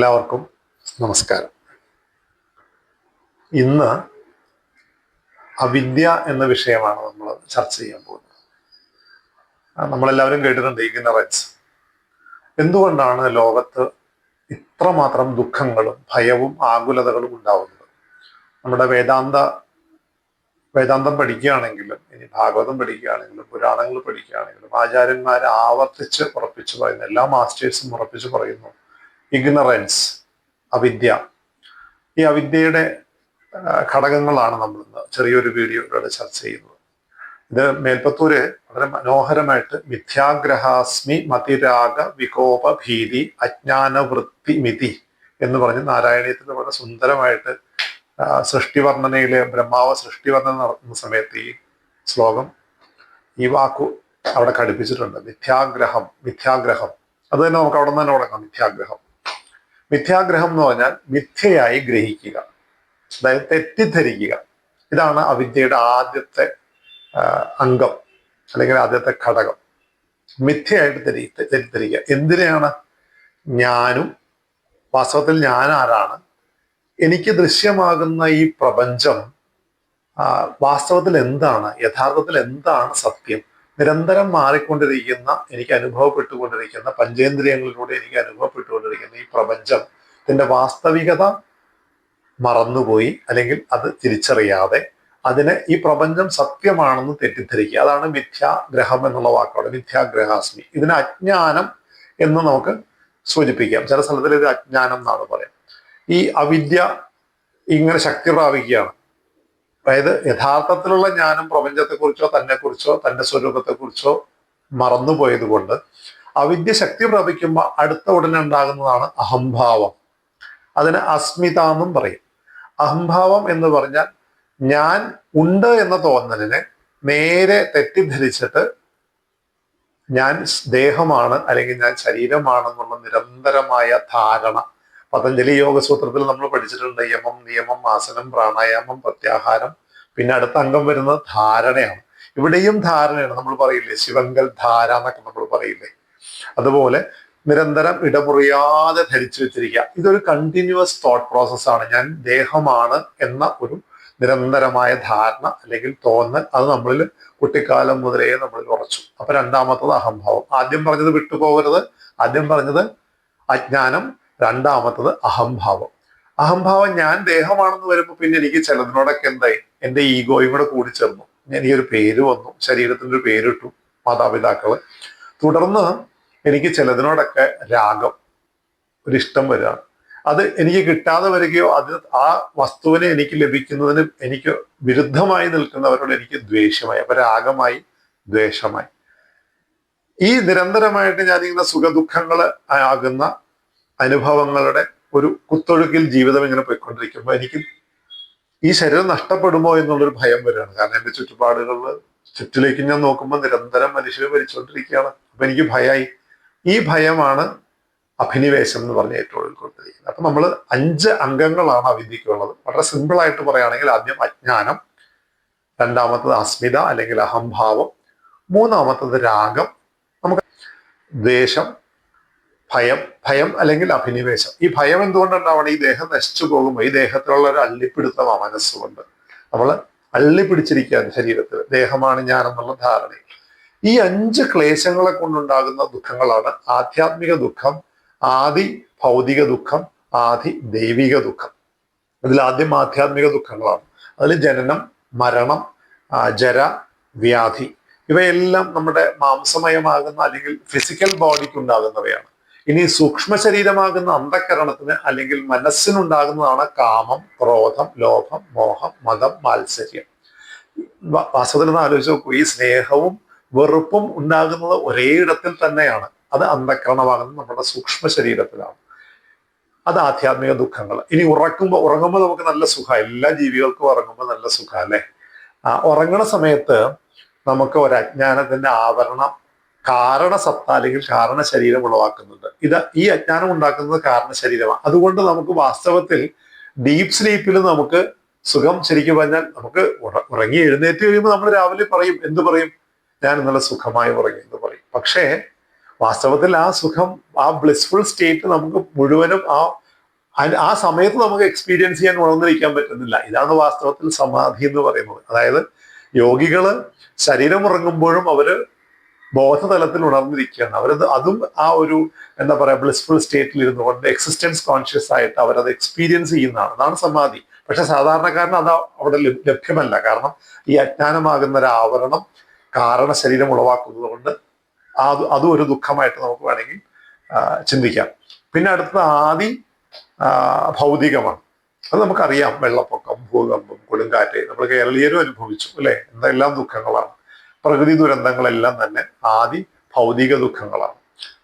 എല്ലാവർക്കും നമസ്കാരം. ഇന്ന് അവിദ്യ എന്ന വിഷയമാണ് നമ്മൾ ചർച്ച ചെയ്യാൻ പോകുന്നത്. നമ്മളെല്ലാവരും കേട്ടിട്ടുണ്ട് ഇഗ്നറൻസ്. എന്തുകൊണ്ടാണ് ലോകത്ത് ഇത്രമാത്രം ദുഃഖങ്ങളും ഭയവും ആകുലതകളും ഉണ്ടാവുന്നത്? നമ്മുടെ വേദാന്തം പഠിക്കുകയാണെങ്കിലും, ഇനി ഭാഗവതം പഠിക്കുകയാണെങ്കിലും, പുരാണങ്ങൾ പഠിക്കുകയാണെങ്കിലും, ആചാര്യന്മാർ ആവർത്തിച്ച് ഉറപ്പിച്ചു പറയുന്നു, എല്ലാ മാസ്റ്റേഴ്സും ഉറപ്പിച്ചു പറയുന്നു, ഇഗ്നറൻസ്, അവിദ്യ. ഈ അവിദ്യയുടെ ഘടകങ്ങളാണ് നമ്മൾ ഇന്ന് ചെറിയൊരു വീഡിയോയിലൂടെ ചർച്ച ചെയ്യുന്നത്. ഇത് മേൽപ്പത്തൂര് വളരെ മനോഹരമായിട്ട് മിഥ്യാഗ്രഹാസ്മി മതിരാഗ വികോപ ഭീതി അജ്ഞാനവൃത്തി മിതി എന്ന് പറഞ്ഞ് നാരായണീയത്തിൽ വളരെ സുന്ദരമായിട്ട് സൃഷ്ടിവർണ്ണനയിലെ ബ്രഹ്മാവ് സൃഷ്ടിവർണ്ണന നടത്തുന്ന സമയത്ത് ഈ ശ്ലോകം, ഈ വാക്കു അവിടെ ഘടിപ്പിച്ചിട്ടുണ്ട്. മിഥ്യാഗ്രഹം അത് തന്നെ നമുക്ക് അവിടെ നിന്ന് തന്നെ തുടങ്ങാം. മിഥ്യാഗ്രഹം എന്ന് പറഞ്ഞാൽ മിഥ്യയായി ഗ്രഹിക്കുക, അതായത് തെറ്റിദ്ധരിക്കുക. ഇതാണ് അവിദ്യയുടെ ആദ്യത്തെ അംഗം അല്ലെങ്കിൽ ആദ്യത്തെ ഘടകം. മിഥ്യയായിട്ട് തെറ്റിദ്ധരിക്കുക. എന്തിനെയാണ്? ഞാനും, വാസ്തവത്തിൽ ഞാൻ ആരാണ്, എനിക്ക് ദൃശ്യമാകുന്ന ഈ പ്രപഞ്ചം വാസ്തവത്തിൽ എന്താണ്, യഥാർത്ഥത്തിൽ എന്താണ് സത്യം, നിരന്തരം മാറിക്കൊണ്ടിരിക്കുന്ന, എനിക്ക് അനുഭവപ്പെട്ടുകൊണ്ടിരിക്കുന്ന, പഞ്ചേന്ദ്രിയങ്ങളിലൂടെ എനിക്ക് അനുഭവപ്പെട്ടുകൊണ്ടിരിക്കുന്ന ഈ പ്രപഞ്ചത്തിന്റെ വാസ്തവികത മറന്നുപോയി, അല്ലെങ്കിൽ അത് തിരിച്ചറിയാതെ അതിനെ ഈ പ്രപഞ്ചം സത്യമാണെന്ന് തെറ്റിദ്ധരിക്കുക. അതാണ് മിഥ്യാഗ്രഹം എന്നുള്ള വാക്കോടെ, മിഥ്യാഗ്രഹാസ്മി. ഇതിന് അജ്ഞാനം എന്ന് നമുക്ക് സൂചിപ്പിക്കാം. ചില സ്ഥലത്തിൽ ഇത് അജ്ഞാനം എന്നാണ് പറയാം. ഈ അവിദ്യ ഇങ്ങനെ ശക്തി പ്രാപിക്കുകയാണ്. അതായത് യഥാർത്ഥത്തിലുള്ള ജ്ഞാനം പ്രപഞ്ചത്തെക്കുറിച്ചോ തന്നെക്കുറിച്ചോ തന്റെ സ്വരൂപത്തെക്കുറിച്ചോ മറന്നുപോയത് കൊണ്ട് അവിദ്യ ശക്തി പ്രാപിക്കുമ്പോൾ അടുത്ത ഉടനെ ഉണ്ടാകുന്നതാണ് അഹംഭാവം. അതിന് അസ്മിത എന്നും പറയും. അഹംഭാവം എന്ന് പറഞ്ഞാൽ ഞാൻ ഉണ്ട് എന്ന തോന്നലിനെ നേരെ തെറ്റിദ്ധരിച്ചിട്ട് ഞാൻ ദേഹമാണ് അല്ലെങ്കിൽ ഞാൻ ശരീരമാണെന്നുള്ള നിരന്തരമായ ധാരണ. പതഞ്ജലി യോഗസൂത്രത്തിൽ നമ്മൾ പഠിച്ചിട്ടുണ്ട് യമം, നിയമം, ആസനം, പ്രാണായാമം, പ്രത്യാഹാരം. പിന്നെ അടുത്ത അംഗം വരുന്നത് ധാരണയാണ്. ഇവിടെയും ധാരണയാണ്. നമ്മൾ പറയില്ലേ ശിവങ്കൽ ധാര എന്നൊക്കെ നമ്മൾ പറയില്ലേ, അതുപോലെ നിരന്തരം ഇടമുറിയാതെ ധരിച്ചു വെച്ചിരിക്കുക. ഇതൊരു കണ്ടിന്യൂസ് തോട്ട് പ്രോസസ്സാണ്. ഞാൻ ദേഹമാണ് എന്ന ഒരു നിരന്തരമായ ധാരണ അല്ലെങ്കിൽ തോന്നൽ, അത് നമ്മളിൽ കുട്ടിക്കാലം മുതലേ നമ്മളിൽ ഉറച്ചു. അപ്പൊ രണ്ടാമത്തത് അഹംഭാവം. ആദ്യം പറഞ്ഞത് വിട്ടുപോകരുത്. ആദ്യം പറഞ്ഞത് അജ്ഞാനം, രണ്ടാമത്തത് അഹംഭാവം. അഹംഭാവം ഞാൻ ദേഹമാണെന്ന് വരുമ്പോൾ പിന്നെ എനിക്ക് ചിലതിനോടൊക്കെ എന്തായി, എൻ്റെ ഈഗോയും കൂടെ കൂടിച്ചേർന്നു. എനിക്കൊരു പേര് വന്നു, ശരീരത്തിൻ്റെ ഒരു പേരിട്ടു മാതാപിതാക്കള്. തുടർന്ന് എനിക്ക് ചിലതിനോടൊക്കെ രാഗം, ഒരിഷ്ടം വരികയാണ്. അത് എനിക്ക് കിട്ടാതെ വരികയോ അത് ആ വസ്തുവിനെ എനിക്ക് ലഭിക്കുന്നതിന് എനിക്ക് വിരുദ്ധമായി നിൽക്കുന്നവരോട് എനിക്ക് ദ്വേഷമായി. അപ്പൊ രാഗമായി, ദ്വേഷമായി. ഈ നിരന്തരമായിട്ട് ഞാനിങ്ങനെ സുഖദുഃഖങ്ങൾ ആകുന്ന അനുഭവങ്ങളുടെ ഒരു കുത്തൊഴുക്കിൽ ജീവിതം ഇങ്ങനെ പോയിക്കൊണ്ടിരിക്കുമ്പോൾ എനിക്ക് ഈ ശരീരം നഷ്ടപ്പെടുമോ എന്നുള്ളൊരു ഭയം വരികയാണ്. കാരണം എൻ്റെ ചുറ്റുപാടുകളിൽ ചുറ്റിലേക്ക് ഞാൻ നോക്കുമ്പോൾ നിരന്തരം മനുഷ്യരെ ഭരിച്ചുകൊണ്ടിരിക്കുകയാണ്. അപ്പൊ എനിക്ക് ഭയമായി. ഈ ഭയമാണ് അഭിനിവേശം എന്ന് പറഞ്ഞ ഏറ്റവും ഉൾക്കൊണ്ടിരിക്കുന്നത്. അപ്പൊ നമ്മൾ 5 അംഗങ്ങളാണ് അവിദ്യക്കുള്ളത്. വളരെ സിമ്പിൾ ആയിട്ട് പറയുകയാണെങ്കിൽ ആദ്യം അജ്ഞാനം, രണ്ടാമത്തത് അസ്മിത അല്ലെങ്കിൽ അഹംഭാവം, മൂന്നാമത്തത് രാഗം, നമുക്ക് ദ്വേഷം, ഭയം അല്ലെങ്കിൽ അഭിനിവേശം. ഈ ഭയം എന്തുകൊണ്ടുണ്ടാവണം? ഈ ദേഹം നശിച്ചു പോകുമ്പോൾ ഈ ദേഹത്തിലുള്ള ഒരു അള്ളിപ്പിടുത്തമാണ് മനസ്സുകൊണ്ട്. നമ്മൾ അള്ളിപ്പിടിച്ചിരിക്കുകയാണ് ശരീരത്തിൽ, ദേഹമാണ് ഞാൻ എന്നുള്ള ധാരണയിൽ. ഈ 5 ക്ലേശങ്ങളെ കൊണ്ടുണ്ടാകുന്ന ദുഃഖങ്ങളാണ് ആധ്യാത്മിക ദുഃഖം, ആദി ഭൗതിക ദുഃഖം, ആദി ദൈവിക ദുഃഖം. അതിൽ ആദ്യം ആധ്യാത്മിക ദുഃഖങ്ങളാണ്. അതിൽ ജനനം, മരണം, ജര, വ്യാധി, ഇവയെല്ലാം നമ്മുടെ മാംസമയമാകുന്ന അല്ലെങ്കിൽ ഫിസിക്കൽ ബോഡിക്ക് ഉണ്ടാകുന്നവയാണ്. ഇനി സൂക്ഷ്മ ശരീരമാകുന്ന അന്ധകരണത്തിന് അല്ലെങ്കിൽ മനസ്സിനുണ്ടാകുന്നതാണ് കാമം, ക്രോധം, ലോഭം, മോഹം, മതം, മാത്സര്യം. വാസ്തവത്തിൽ ഒന്ന് ആലോചിച്ച് നോക്കൂ, ഈ സ്നേഹവും വെറുപ്പും ഉണ്ടാകുന്നത് ഒരേ ഇടത്തിൽ തന്നെയാണ്. അത് അന്ധകരണമാകുന്നത് നമ്മുടെ സൂക്ഷ്മ ശരീരത്തിലാണ്. അത് ആധ്യാത്മിക ദുഃഖങ്ങൾ. ഇനി ഉറങ്ങുമ്പോൾ നമുക്ക് നല്ല സുഖം. എല്ലാ ജീവികൾക്കും ഉറങ്ങുമ്പോൾ നല്ല സുഖം അല്ലെ? ഉറങ്ങണ സമയത്ത് നമുക്ക് ഒരു അജ്ഞാനത്തിന്റെ ആവരണം കാരണസത്ത അല്ലെങ്കിൽ കാരണ ശരീരം ഉളവാക്കുന്നുണ്ട്. ഈ അജ്ഞാനം ഉണ്ടാക്കുന്നത് കാരണ ശരീരമാണ്. അതുകൊണ്ട് നമുക്ക് വാസ്തവത്തിൽ ഡീപ് സ്ലീപ്പിൽ നമുക്ക് സുഖം, ശരിക്കും പറഞ്ഞാൽ നമുക്ക് ഉറങ്ങി എഴുന്നേറ്റ് കഴിയുമ്പോൾ നമ്മൾ രാവിലെ പറയും, എന്ത് പറയും? ഞാൻ ഇന്നലെ സുഖമായി ഉറങ്ങി എന്ന് പറയും. പക്ഷേ വാസ്തവത്തിൽ ആ സുഖം, ആ ബ്ലിസ്ഫുൾ സ്റ്റേറ്റ് നമുക്ക് മുഴുവനും ആ ആ സമയത്ത് നമുക്ക് എക്സ്പീരിയൻസ് ചെയ്യാൻ ഉണർന്നിരിക്കാൻ പറ്റുന്നില്ല. ഇതാണ് വാസ്തവത്തിൽ സമാധി എന്ന് പറയുന്നത്. അതായത് യോഗികള് ശരീരം ഉറങ്ങുമ്പോഴും അവര് ബോധതലത്തിൽ ഉണർന്നിരിക്കുകയാണ്. അവരത് അതും ആ ഒരു എന്താ പറയാ ബ്ലിസ്ഫുൾ സ്റ്റേറ്റിൽ ഇരുന്നു കൊണ്ട് എക്സിസ്റ്റൻസ് കോൺഷ്യസ് ആയിട്ട് അവരത് എക്സ്പീരിയൻസ് ചെയ്യുന്നതാണ്. അതാണ് സമാധി. പക്ഷെ സാധാരണക്കാരന് അത് അവിടെ ലഭ്യമല്ല. കാരണം ഈ അജ്ഞാനമാകുന്ന ഒരു ആവരണം കാരണ ശരീരം ഉളവാക്കുന്നത് കൊണ്ട് അതും ഒരു ദുഃഖമായിട്ട് നമുക്ക് വേണമെങ്കിൽ ചിന്തിക്കാം. പിന്നെ അടുത്തത് ആദി ഭൗതികമാണ്. അത് നമുക്കറിയാം. വെള്ളപ്പൊക്കം, ഭൂകമ്പം, കൊടുങ്കാറ്റ് നമ്മൾ കേരളീയരും അനുഭവിച്ചു അല്ലെ. എന്തെല്ലാം ദുഃഖങ്ങളാണ്. പ്രകൃതി ദുരന്തങ്ങളെല്ലാം തന്നെ ആദി ഭൗതിക ദുഃഖങ്ങളാണ്.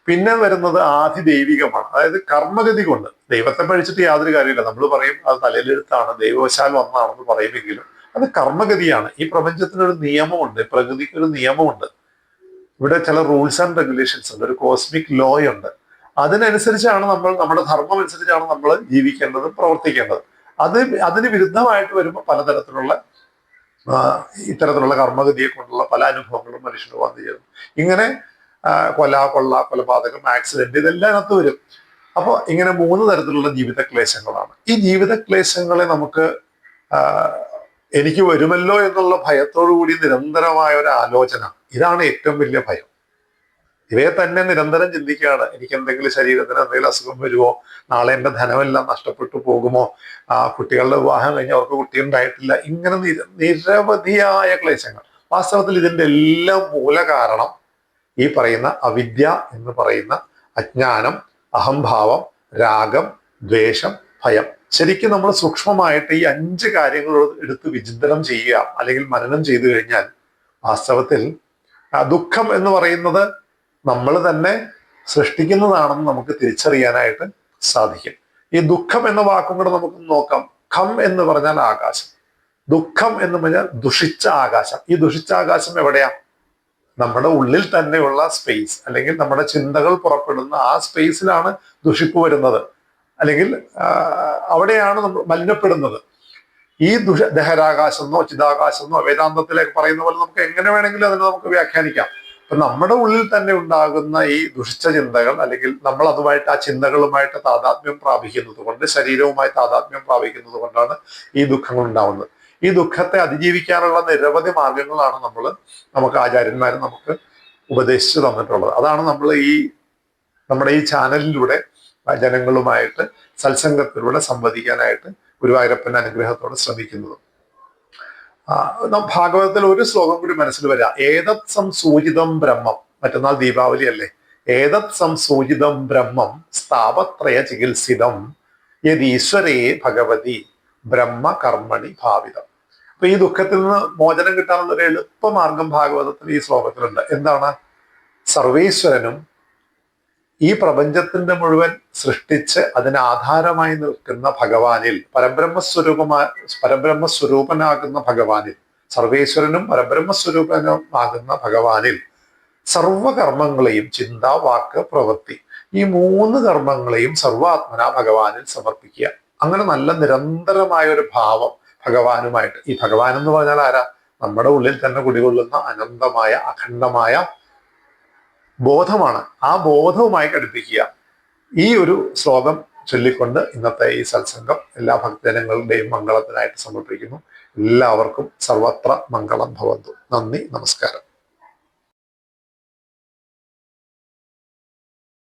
പിന്നെ വരുന്നത് ആദി ദൈവികമാണ്. അതായത് കർമ്മഗതി കൊണ്ട് ദൈവത്തെ പഴിച്ചിട്ട് യാതൊരു കാര്യമില്ല. നമ്മൾ പറയും അത് തലയിലെടുത്താണ്, ദൈവവശാൽ വന്നാണെന്ന് പറയുമെങ്കിലും അത് കർമ്മഗതിയാണ്. ഈ പ്രപഞ്ചത്തിനൊരു നിയമമുണ്ട്, പ്രകൃതിക്ക് ഒരു നിയമമുണ്ട്. ഇവിടെ ചില റൂൾസ് ആൻഡ് റെഗുലേഷൻസ് ഉണ്ട്, ഒരു കോസ്മിക് ലോ ഉണ്ട്. അതിനനുസരിച്ചാണ് നമ്മുടെ ധർമ്മം അനുസരിച്ചാണ് നമ്മൾ ജീവിക്കേണ്ടത്, പ്രവർത്തിക്കേണ്ടത്. അതിന് വിരുദ്ധമായിട്ട് വരുമ്പോൾ പലതരത്തിലുള്ള ഇത്തരത്തിലുള്ള കർമ്മഗതിയെ കൊണ്ടുള്ള പല അനുഭവങ്ങളും മനുഷ്യന് വന്നു ചേരുന്നു. ഇങ്ങനെ കൊലപാതകം, ആക്സിഡന്റ് ഇതെല്ലാം അതിനകത്ത് വരും. അപ്പോൾ ഇങ്ങനെ 3 തരത്തിലുള്ള ജീവിത ക്ലേശങ്ങളാണ്. ഈ ജീവിത ക്ലേശങ്ങളെ നമുക്ക് എനിക്ക് വരുമല്ലോ എന്നുള്ള ഭയത്തോടു കൂടി നിരന്തരമായ ഒരു ആലോചന, ഇതാണ് ഏറ്റവും വലിയ ഭയം. ഇവയെ തന്നെ നിരന്തരം ചിന്തിക്കുകയാണ്. എനിക്ക് എന്തെങ്കിലും ശരീരത്തിന് എന്തെങ്കിലും അസുഖം വരുമോ, നാളെ എൻ്റെ ധനമെല്ലാം നഷ്ടപ്പെട്ടു പോകുമോ, കുട്ടികളുടെ വിവാഹം കഴിഞ്ഞ് അവർക്ക് കുട്ടിയുണ്ടായിട്ടില്ല, ഇങ്ങനെ നിരവധിയായ ക്ലേശങ്ങൾ. വാസ്തവത്തിൽ ഇതിൻ്റെ എല്ലാം മൂല കാരണം ഈ പറയുന്ന അവിദ്യ എന്ന് പറയുന്ന അജ്ഞാനം, അഹംഭാവം, രാഗം, ദ്വേഷം, ഭയം. ശരിക്കും നമ്മൾ സൂക്ഷ്മമായിട്ട് ഈ 5 കാര്യങ്ങൾ എടുത്ത് വിചിന്തനം ചെയ്യുക അല്ലെങ്കിൽ മനനം ചെയ്തു കഴിഞ്ഞാൽ വാസ്തവത്തിൽ ദുഃഖം എന്ന് പറയുന്നത് നമ്മൾ തന്നെ സൃഷ്ടിക്കുന്നതാണെന്ന് നമുക്ക് തിരിച്ചറിയാനായിട്ട് സാധിക്കും. ഈ ദുഃഖം എന്ന വാക്കും കൂടെ നമുക്ക് നോക്കാം. ഖം എന്ന് പറഞ്ഞാൽ ആകാശം, ദുഃഖം എന്ന് പറഞ്ഞാൽ ദുഷിച്ച ആകാശം. ഈ ദുഷിച്ച ആകാശം എവിടെയാ? നമ്മുടെ ഉള്ളിൽ തന്നെയുള്ള സ്പേസ്, അല്ലെങ്കിൽ നമ്മുടെ ചിന്തകൾ പുറപ്പെടുന്ന ആ സ്പേസിലാണ് ദുഷിപ്പ് വരുന്നത്, അല്ലെങ്കിൽ അവിടെയാണ് നമ്മൾ മലിനപ്പെടുന്നത്. ഈ ദഹരാകാശം എന്നോ ചിതാകാശം എന്നോ വേദാന്തത്തിലേക്ക് പറയുന്ന പോലെ നമുക്ക് എങ്ങനെ വേണമെങ്കിലും അതിനെ നമുക്ക് വ്യാഖ്യാനിക്കാം. അപ്പൊ നമ്മുടെ ഉള്ളിൽ തന്നെ ഉണ്ടാകുന്ന ഈ ദുഷിച്ച ചിന്തകൾ, അല്ലെങ്കിൽ നമ്മൾ അതുമായിട്ട് ആ ചിന്തകളുമായിട്ട് താതാത്മ്യം പ്രാപിക്കുന്നത് കൊണ്ട്, ശരീരവുമായി താതാത്മ്യം പ്രാപിക്കുന്നത് കൊണ്ടാണ് ഈ ദുഃഖങ്ങൾ ഉണ്ടാവുന്നത്. ഈ ദുഃഖത്തെ അതിജീവിക്കാനുള്ള നിരവധി മാർഗങ്ങളാണ് നമുക്ക് ആചാര്യന്മാർ നമുക്ക് ഉപദേശിച്ചു തന്നിട്ടുള്ളത്. അതാണ് നമ്മൾ നമ്മുടെ ഈ ചാനലിലൂടെ ജനങ്ങളുമായിട്ട് സത്സംഗത്തിലൂടെ സംവദിക്കാനായിട്ട് ഗുരുവായൂരപ്പന്റെ അനുഗ്രഹത്തോടെ ശ്രമിക്കുന്നത്. ഭാഗവതത്തിൽ ഒരു ശ്ലോകം കൂടി മനസ്സിൽ വരാം. ഏതത് സംസൂചിതം ബ്രഹ്മം. മറ്റന്നാൾ ദീപാവലി അല്ലേ. ഏതത് സംസൂചിതം ബ്രഹ്മം സ്ഥാപത്രയ ചികിത്സിതം യദീശ്വരേ ഭഗവതി ബ്രഹ്മ കർമ്മണി ഭാവിതം. അപ്പൊ ഈ ദുഃഖത്തിൽ നിന്ന് മോചനം കിട്ടാനുള്ള ഒരു എളുപ്പമാർഗം ഭാഗവതത്തിൽ ഈ ശ്ലോകത്തിലുണ്ട്. എന്താണ്? സർവേശ്വരനും ഈ പ്രപഞ്ചത്തിന്റെ മുഴുവൻ സൃഷ്ടിച്ച് അതിന് ആധാരമായി നിൽക്കുന്ന ഭഗവാനിൽ, പരബ്രഹ്മസ്വരൂപനാകുന്ന ഭഗവാനിൽ, സർവേശ്വരനും പരബ്രഹ്മസ്വരൂപനുമാകുന്ന ഭഗവാനിൽ സർവകർമ്മങ്ങളെയും, ചിന്ത, വാക്ക്, പ്രവൃത്തി, ഈ 3 കർമ്മങ്ങളെയും സർവാത്മന ഭഗവാനിൽ സമർപ്പിക്കുക. അങ്ങനെ നല്ല നിരന്തരമായ ഒരു ഭാവം ഭഗവാനുമായിട്ട്. ഈ ഭഗവാൻ എന്ന് പറഞ്ഞാൽ ആരാ? നമ്മുടെ ഉള്ളിൽ തന്നെ കുടികൊള്ളുന്ന അനന്തമായ അഖണ്ഡമായ ബോധമാണ്. ആ ബോധവുമായി ഘടിപ്പിക്കുക. ഈ ഒരു ശ്ലോകം ചൊല്ലിക്കൊണ്ട് ഇന്നത്തെ ഈ സത്സംഗം എല്ലാ ഭക്തജനങ്ങളുടെയും മംഗളത്തിനായിട്ട് സമർപ്പിക്കുന്നു. എല്ലാവർക്കും സർവത്ര മംഗളം ഭവന്തു. നന്ദി, നമസ്കാരം.